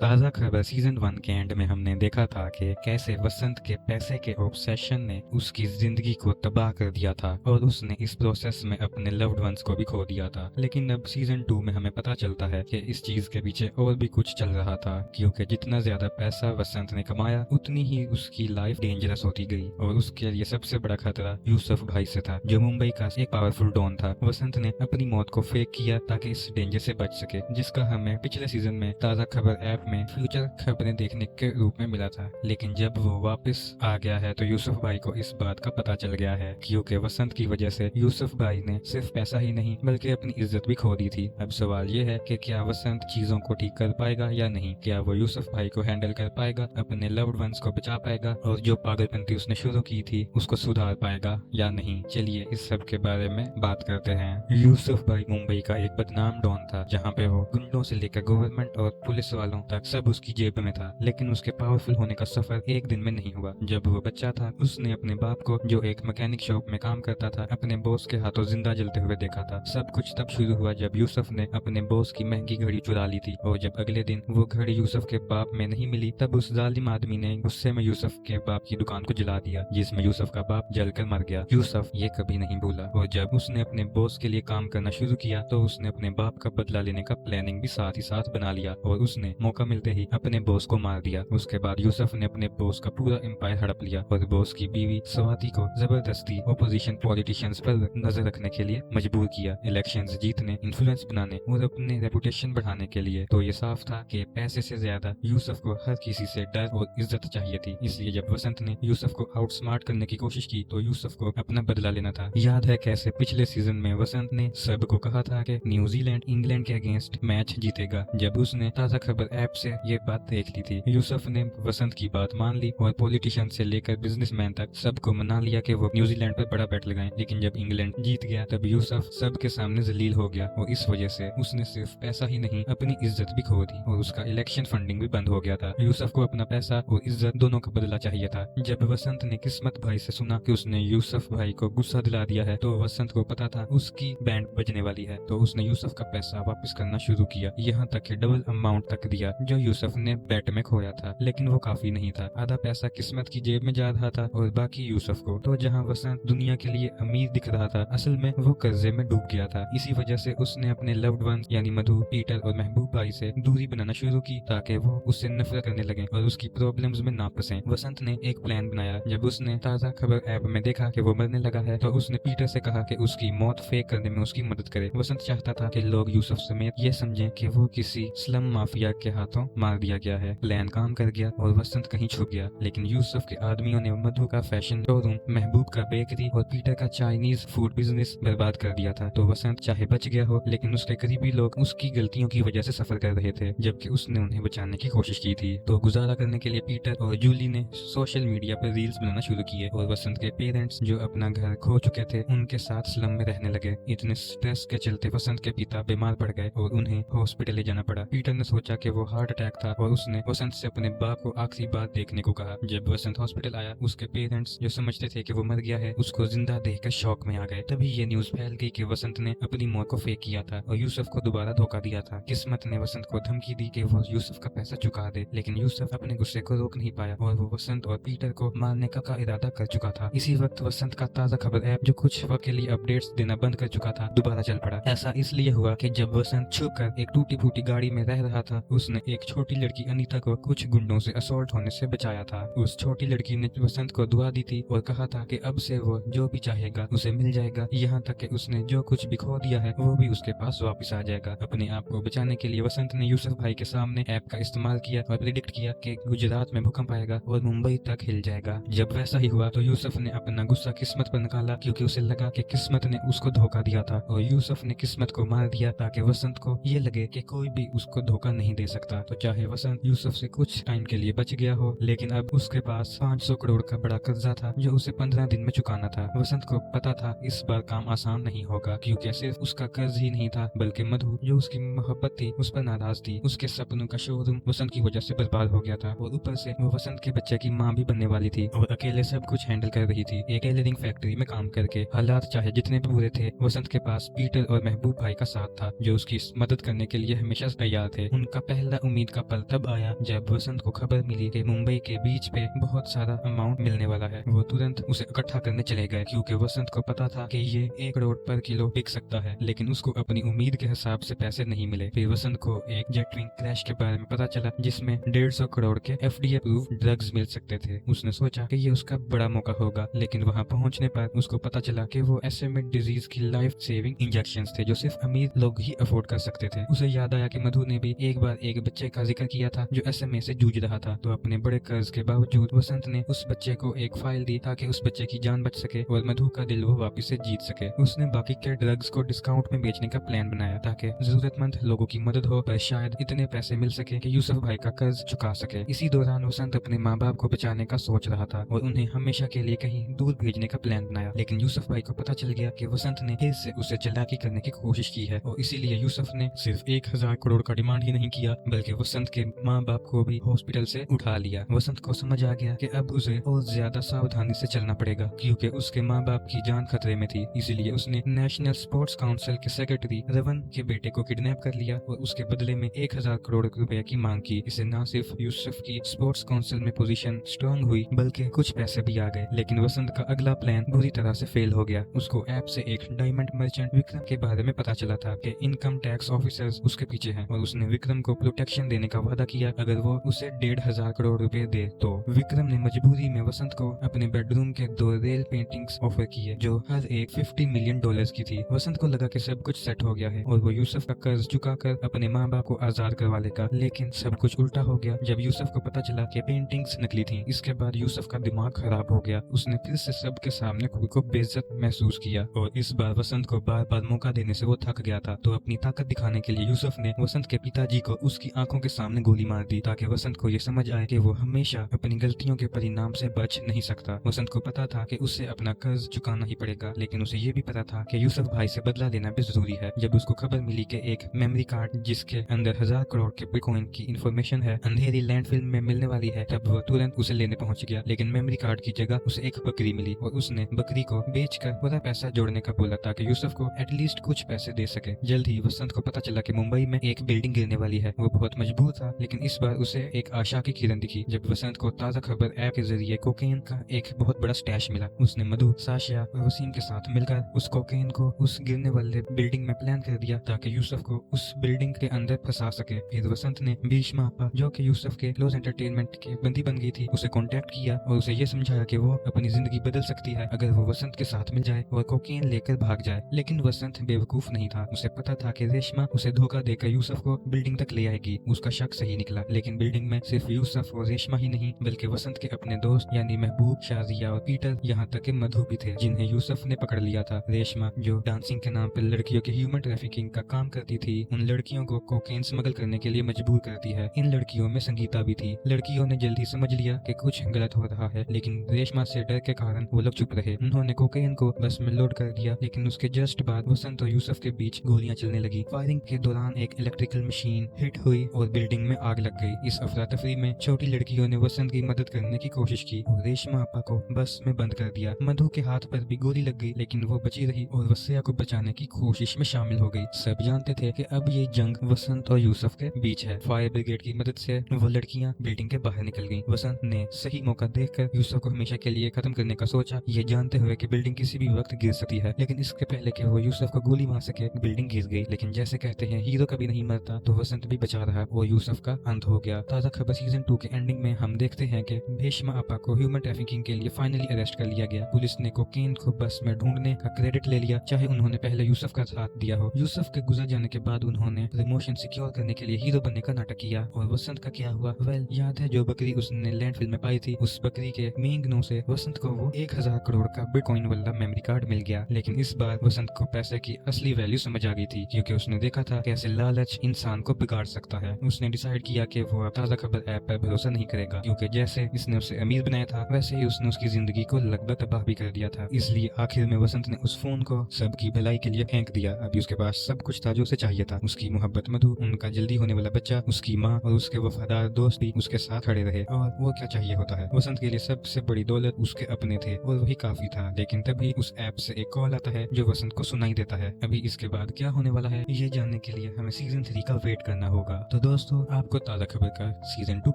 ताज़ा खबर सीजन 1 के एंड में हमने देखा था कि कैसे वसंत के पैसे के ऑब्सेशन ने उसकी जिंदगी को तबाह कर दिया था और उसने इस प्रोसेस में अपने लव्ड वंस को भी खो दिया था। लेकिन अब सीजन 2 में हमें पता चलता है कि इस चीज के पीछे और भी कुछ चल रहा था, क्योंकि जितना ज्यादा पैसा वसंत ने कमाया उतनी ही उसकी लाइफ डेंजरस होती गई और उसके लिए सबसे बड़ा खतरा यूसुफ भाई से था, जो मुंबई का एक पावरफुल डॉन था। वसंत ने अपनी मौत को फेक किया ताकि इस डेंजर से बच सके, जिसका हमें पिछले सीजन में ताज़ा खबर ऐप में फ्यूचर खबरें देखने के रूप में मिला था। लेकिन जब वो वापस आ गया है तो यूसुफ भाई को इस बात का पता चल गया है, क्योंकि वसंत की वजह से यूसुफ भाई ने सिर्फ पैसा ही नहीं बल्कि अपनी इज्जत भी खो दी थी। अब सवाल ये है कि क्या वसंत चीजों को ठीक कर पाएगा या नहीं, क्या वो यूसुफ भाई को हैंडल कर पाएगा, अपने लव्ड वंस को बचा पाएगा और जो पागलपंती उसने शुरू की थी उसको सुधार पाएगा या नहीं। चलिए इस सब के बारे में बात करते हैं। यूसुफ भाई मुंबई का एक बदनाम डॉन था, जहाँ पे वो गुंडों से लेकर गवर्नमेंट और पुलिस वालों तक सब उसकी जेब में था। लेकिन उसके पावरफुल होने का सफर एक दिन में नहीं हुआ। जब वो बच्चा था उसने अपने बाप को, जो एक मैकेनिक शॉप में काम करता था, अपने बॉस के हाथों जिंदा जलते हुए देखा था। सब कुछ तब शुरू हुआ जब यूसुफ ने अपने बॉस की महंगी घड़ी चुरा ली थी, और जब अगले दिन वो घड़ी यूसुफ के बाप में नहीं मिली तब उस जालिम आदमी ने गुस्से में यूसुफ के बाप की दुकान को जला दिया, जिसमें यूसुफ का बाप जलकर मर गया। यूसुफ ये कभी नहीं भूला और जब उसने अपने बॉस के लिए काम करना शुरू किया तो उसने अपने बाप का बदला लेने का प्लानिंग भी साथ ही साथ बना लिया और उसने मौका मिलते ही अपने बॉस को मार दिया। उसके बाद यूसुफ ने अपने बॉस का पूरा एम्पायर हड़प लिया और बॉस की बीवी स्वाति को जबरदस्ती ओपोजिशन पॉलिटिशियंस पर नजर रखने के लिए मजबूर किया, इलेक्शंस जीतने, इन्फ्लुएंस बनाने और अपने रेपुटेशन बढ़ाने के लिए। तो ये साफ था कि पैसे से ज्यादा यूसुफ को हर किसी से डर और इज्जत चाहिए थी। इसलिए जब वसंत ने यूसुफ को आउटस्मार्ट करने की कोशिश की तो यूसुफ को अपना बदला लेना था। याद है कैसे पिछले सीजन में वसंत ने सबको कहा था कि न्यूजीलैंड इंग्लैंड के अगेंस्ट मैच जीतेगा। जब उसने ताज़ा खबर ऐप से ये बात देख ली थी, यूसुफ ने वसंत की बात मान ली और पॉलिटिशियन से लेकर बिजनेसमैन तक सबको मना लिया कि वो न्यूजीलैंड पर बड़ा बैट लगाएं। लेकिन जब इंग्लैंड जीत गया तब यूसुफ सबके सामने जलील हो गया और इस वजह से उसने सिर्फ पैसा ही नहीं अपनी इज्जत भी खो दी और उसका इलेक्शन फंडिंग भी बंद हो गया था। यूसुफ को अपना पैसा और इज्जत दोनों का बदला चाहिए था। जब वसंत ने किस्मत भाई से सुना कि उसने यूसुफ भाई को गुस्सा दिला दिया है तो वसंत को पता था उसकी बैंड बजने वाली है, तो उसने यूसुफ का पैसा वापस करना शुरू किया, यहाँ तक कि डबल अमाउंट तक दिया जो यूसुफ ने बेट में खोया था। लेकिन वो काफी नहीं था, आधा पैसा किस्मत की जेब में जा रहा था और बाकी यूसुफ को। तो जहाँ वसंत दुनिया के लिए अमीर दिख रहा था, असल में वो कर्जे में डूब गया था। इसी वजह से उसने अपने लव्ड वंस यानी मधु, पीटर और महबूब भाई से दूरी बनाना शुरू की ताकि वो उससे नफरत करने लगे और उसकी प्रॉब्लम्स में ना फंसे। वसंत ने एक प्लान बनाया। जब उसने ताज़ा खबर ऐप में देखा कि वो मरने लगा है तो उसने पीटर से कहा कि उसकी मौत फेक करने में उसकी मदद करे। वसंत चाहता था कि लोग यूसुफ समेत ये समझें कि वो किसी स्लम माफिया के हाथों मार दिया गया है। प्लान काम कर गया और वसंत कहीं छुप गया। लेकिन यूसुफ के आदमियों ने मधु का फैशन शोरूम, महबूब का बेकरी और पीटर का चाइनीज फूड बिजनेस बर्बाद कर दिया था। तो वसंत चाहे बच गया हो, लेकिन उसके करीबी लोग उसकी गलतियों की वजह से सफर कर रहे थे, जबकि उसने उन्हें बचाने की कोशिश की थी। तो गुजारा करने के लिए पीटर और जूली ने सोशल मीडिया पर रील्स बनाना शुरू किए और वसंत के पेरेंट्स, जो अपना घर खो चुके थे, उनके साथ स्लम में रहने लगे। इतने स्ट्रेस के चलते वसंत के पिता बीमार पड़ गए और उन्हें हॉस्पिटल ले जाना पड़ा। पीटर ने सोचा कि वो हार्ट अटैक था और उसने वसंत से अपने बाप को आखिरी बार देखने को कहा। जब वसंत हॉस्पिटल आया, उसके पेरेंट्स, जो समझते थे कि वो मर गया है, उसको जिंदा देखकर शॉक में आ गए। तभी ये न्यूज फैल गई कि वसंत ने अपनी मौत को फेक किया था और यूसुफ को दोबारा धोखा दिया था। किस्मत ने वसंत को धमकी दी कि वो यूसुफ का पैसा चुका दे, लेकिन यूसुफ अपने गुस्से को रोक नहीं पाया और वो वसंत और पीटर को मारने का इरादा कर चुका था। इसी वक्त वसंत का ताज़ा खबर ऐप, जो कुछ वक्त के लिए अपडेट्स देना बंद कर चुका था, दोबारा चल पड़ा। ऐसा इसलिए हुआ कि जब वसंत छुपकर एक टूटी फूटी गाड़ी में रह रहा था, उसने एक छोटी लड़की अनीता को कुछ गुंडों से असॉल्ट होने से बचाया था। उस छोटी लड़की ने वसंत को दुआ दी थी और कहा था कि अब से वो जो भी चाहेगा उसे मिल जाएगा, यहाँ तक कि उसने जो कुछ भी खो दिया है वो भी उसके पास वापस आ जाएगा। अपने आप को बचाने के लिए वसंत ने यूसुफ भाई के सामने ऐप का इस्तेमाल किया और प्रिडिक्ट किया कि गुजरात में भूकंप आएगा और मुंबई तक हिल जाएगा। जब वैसा ही हुआ तो यूसुफ ने अपना गुस्सा किस्मत पर निकाला, क्योंकि उसे लगा कि किस्मत ने उसको धोखा दिया था और यूसुफ ने किस्मत को मार दिया ताकि वसंत को ये लगे कि कोई भी उसको धोखा नहीं दे सकता। तो चाहे वसंत यूसुफ से कुछ टाइम के लिए बच गया हो, लेकिन अब उसके पास 500 करोड़ का बड़ा कर्जा था जो उसे 15 दिन में चुकाना था। वसंत को पता था इस बार काम आसान नहीं होगा, क्योंकि सिर्फ उसका कर्ज ही नहीं था बल्कि मधु, जो उसकी मोहब्बत थी, उस पर नाराज थी। उसके सपनों का शोरूम वसंत की वजह से बर्बाद हो गया था और ऊपर से वो वसंत के बच्चे की माँ भी बनने वाली थी और अकेले सब कुछ हैंडल कर रही थी। एक टेलरिंग फैक्ट्री में काम करके हालात चाहे जितने भी बुरे थे, वसंत के पास पीटर और महबूब भाई का साथ था, जो उसकी मदद करने के लिए हमेशा तैयार थे। उनका पहला उम्मीद का पल तब आया जब वसंत को खबर मिली कि मुंबई के बीच पे बहुत सारा अमाउंट मिलने वाला है। वो तुरंत उसे इकट्ठा करने चले गए क्योंकि वसंत को पता था कि ये 1 करोड़ पर किलो बिक सकता है, लेकिन उसको अपनी उम्मीद के हिसाब से पैसे नहीं मिले। फिर वसंत को एक जेट विंग क्रैश के बारे में पता चला जिसमें 150 करोड़ के FDA अप्रूव्ड ड्रग्स मिल सकते थे। उसने सोचा कि ये उसका बड़ा मौका होगा, लेकिन वहां पहुंचने पर उसको पता चला कि वो SMA डिजीज की लाइफ सेविंग इंजेक्शंस थे जो सिर्फ अमीर लोग ही अफोर्ड कर सकते थे। उसे याद आया कि मधु ने भी एक बार एक बच्चे का जिक्र किया था जो SMA से जूझ रहा था। तो अपने बड़े कर्ज के बावजूद वसंत ने उस बच्चे को एक फाइल दी ताकि उस बच्चे की जान बच सके और मधु का दिल वो वापस से जीत सके। उसने बाकी के ड्रग्स को डिस्काउंट में बेचने का प्लान बनाया ताकि जरूरतमंद लोगों की मदद हो, पर शायद इतने पैसे मिल सके कि यूसुफ भाई का कर्ज चुका सके। इसी दौरान वसंत अपने माँ बाप को बचाने का सोच रहा था और उन्हें हमेशा के लिए कहीं दूर भेजने का प्लान बनाया, लेकिन यूसुफ भाई को पता चल गया कि वसंत ने फिर से उसे चालाकी करने की कोशिश की है और इसीलिए यूसुफ ने सिर्फ 1000 करोड़ का डिमांड ही नहीं किया बल्कि वसंत के माँ बाप को भी हॉस्पिटल से उठा लिया। वसंत को समझ आ गया कि अब उसे और ज्यादा सावधानी से चलना पड़ेगा क्योंकि उसके माँ बाप की जान खतरे में थी। इसीलिए उसने नेशनल स्पोर्ट्स काउंसिल के सेक्रेटरी रवन के बेटे को किडनैप कर लिया और उसके बदले में 1000 करोड़ रुपए की मांग की। इससे न सिर्फ यूसुफ की स्पोर्ट्स काउंसिल में पोजीशन स्ट्रांग हुई बल्कि कुछ पैसे भी आ गए। लेकिन वसंत का अगला प्लान बुरी तरह से फेल हो गया। उसको ऐप से एक डायमंड मर्चेंट विक्रम के बारे में पता चला था कि इनकम टैक्स ऑफिसर्स उसके पीछे हैं और उसने विक्रम को प्रोटेक्शन देने का वादा किया अगर वो उसे 1500 करोड़ रुपए दे। तो विक्रम ने मजबूरी में वसंत को अपने बेडरूम के 2 रेल पेंटिंग्स ऑफर किए जो हर एक $50 मिलियन की थी। वसंत को लगा कि सब कुछ सेट हो गया है और वो यूसुफ का कर्ज चुकाकर अपने माँ बाप को आजाद करवा लेगा, लेकिन सब कुछ उल्टा हो गया जब यूसुफ को पता चला कि पेंटिंग्स नकली थी। इसके बाद यूसुफ का दिमाग खराब हो गया। उसने फिर से सबके सामने खुद को बेइज्जत महसूस किया और इस बार वसंत को बार बार मौका देने से वो थक गया था। तो अपनी ताकत दिखाने के लिए यूसुफ ने वसंत के पिताजी को उसकी आंखों के सामने गोली मार दी ताकि वसंत को ये समझ आए कि वो हमेशा अपनी गलतियों के परिणाम से बच नहीं सकता। वसंत को पता था कि उसे अपना कर्ज चुकाना ही पड़ेगा, लेकिन उसे ये भी पता था कि यूसुफ भाई से बदला लेना भी जरूरी है। जब उसको खबर मिली कि एक मेमोरी कार्ड जिसके अंदर 1000 करोड़ के बिटकॉइन की इंफॉर्मेशन है अंधेरी लैंडफिल में मिलने वाली है, तब वो तुरंत उसे लेने पहुंच गया। लेकिन मेमोरी कार्ड की जगह उसे एक बकरी मिली और उसने बकरी को बेचकर पूरा पैसा जोड़ने का बोला ताकि यूसुफ को एटलीस्ट कुछ पैसे दे सके। जल्द ही वसंत को पता चला कि मुंबई में एक बिल्डिंग गिरने वाली है। वो बहुत मजबूर था, लेकिन इस बार उसे एक आशा की किरण दिखी जब वसंत को ताजा खबर ऐप के जरिए कोकेन का एक बहुत बड़ा स्टैश मिला। उसने मधु, साशिया और वसीम के साथ मिलकर उस कोकेन को उस गिरने वाले बिल्डिंग में प्लान कर दिया ताकि यूसुफ को उस बिल्डिंग के अंदर फंसा सके। फिर वसंत ने भीष्मा आपा जो कि यूसुफ के क्लोज एंटरटेनमेंट के बंदी बन गई थी उसे कांटेक्ट किया और उसे ये समझाया कि वो अपनी जिंदगी बदल सकती है अगर वो वसंत के साथ मिल जाए और कोकेन लेकर भाग जाए। लेकिन वसंत बेवकूफ नहीं था। उसे पता था कि रेशमा उसे धोखा देकर यूसुफ को बिल्डिंग तक ले आएगी। उसका शक सही निकला, लेकिन बिल्डिंग में सिर्फ यूसुफ और रेशमा ही नहीं बल्कि वसंत के अपने दोस्त यानी महबूब, शाजिया और पीटर, यहाँ तक कि मधु भी थे जिन्हें यूसुफ ने पकड़ लिया था। रेशमा जो डांसिंग के नाम पर लड़कियों के ह्यूमन ट्रैफिकिंग का काम करती थी, उन लड़कियों को कोकेन स्मगल करने के लिए मजबूर करती है। इन लड़कियों में संगीता भी थी। लड़कियों ने जल्दी समझ लिया कि कुछ गलत हो रहा है, लेकिन रेशमा से डर के कारण वो लोग चुप रहे। उन्होंने कोकेन को बस में लोड कर दिया, लेकिन उसके जस्ट बाद वसंत और यूसुफ के बीच गोलियां चलने लगी। फायरिंग के दौरान एक इलेक्ट्रिकल मशीन हिट हुई और बिल्डिंग में आग लग गई। इस अफरा तफरी में छोटी लड़कियों ने वसंत की मदद करने की कोशिश की और रेशमा आपा को बस में बंद कर दिया। मधु के हाथ पर भी गोली लग गई, लेकिन वो बची रही और वसिया को बचाने की कोशिश में शामिल हो गई। सब जानते थे कि अब ये जंग वसंत और यूसुफ के बीच है। फायर ब्रिगेड की मदद से वो लड़कियां बिल्डिंग के बाहर निकल गईं। वसंत ने सही मौका देखकर यूसुफ को हमेशा के लिए खत्म करने का सोचा, ये जानते हुए कि बिल्डिंग किसी भी वक्त गिर सकती है। लेकिन इसके पहले कि वो यूसुफ को गोली मार सके बिल्डिंग गिर गई। लेकिन जैसे कहते हैं हीरो कभी नहीं मरता, तो वसंत भी बचा रहा और यूसुफ का अंत हो गया। ताजा खबर सीजन 2 के एंडिंग में हम देखते हैं कि भीष्मा आपा को ह्यूमन ट्रैफिकिंग के लिए फाइनली अरेस्ट कर लिया गया। पुलिस ने कोकेन को बस में ढूंढने का क्रेडिट ले लिया, चाहे उन्होंने पहले यूसुफ का साथ दिया हो। यूसुफ के गुजर जाने के बाद उन्होंने प्रमोशन सिक्योर करने के लिए हीरो बनने का नाटक किया। और वसंत का क्या हुआ? याद है जो बकरी उसने लैंडफिल में पाई थी, उस बकरी के मींगनों से वसंत को वो 1000 करोड़ का बिटकॉइन वाला मेमोरी कार्ड मिल गया। लेकिन इस बार वसंत को पैसे की असली वैल्यू समझ आ गई थी, क्योंकि उसने देखा था कैसे लालच इंसान को बिगाड़ सकता है। उसने डिसाइड किया कि वो अब ताजा खबर ऐप पर भरोसा नहीं करेगा, क्योंकि जैसे इसने उसे अमीर बनाया था वैसे ही उसने उसकी जिंदगी को लगभग तबाह भी कर दिया था। इसलिए आखिर में वसंत ने उस फोन को सबकी भलाई के लिए फेंक दिया। अभी उसके पास सब कुछ था जो उसे चाहिए था। उसकी मोहब्बत मधु, उनका जल्दी होने वाला बच्चा, उसकी माँ और उसके वफादार दोस्त भी उसके साथ खड़े रहे। और वो क्या चाहिए होता है? वसंत के लिए सबसे बड़ी दौलत उसके अपने थे और वही काफी था। लेकिन तभी उस ऐप से एक कॉल आता है जो वसंत को सुनाई देता है। अभी इसके बाद क्या होने वाला है ये जानने के लिए हमें सीजन 3 का वेट करना होगा। तो तो दोस्तों, आपको ताज़ा खबर का सीजन 2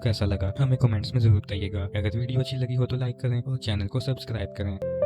कैसा लगा हमें कमेंट्स में जरूर बताइएगा। अगर वीडियो अच्छी लगी हो तो लाइक करें और चैनल को सब्सक्राइब करें।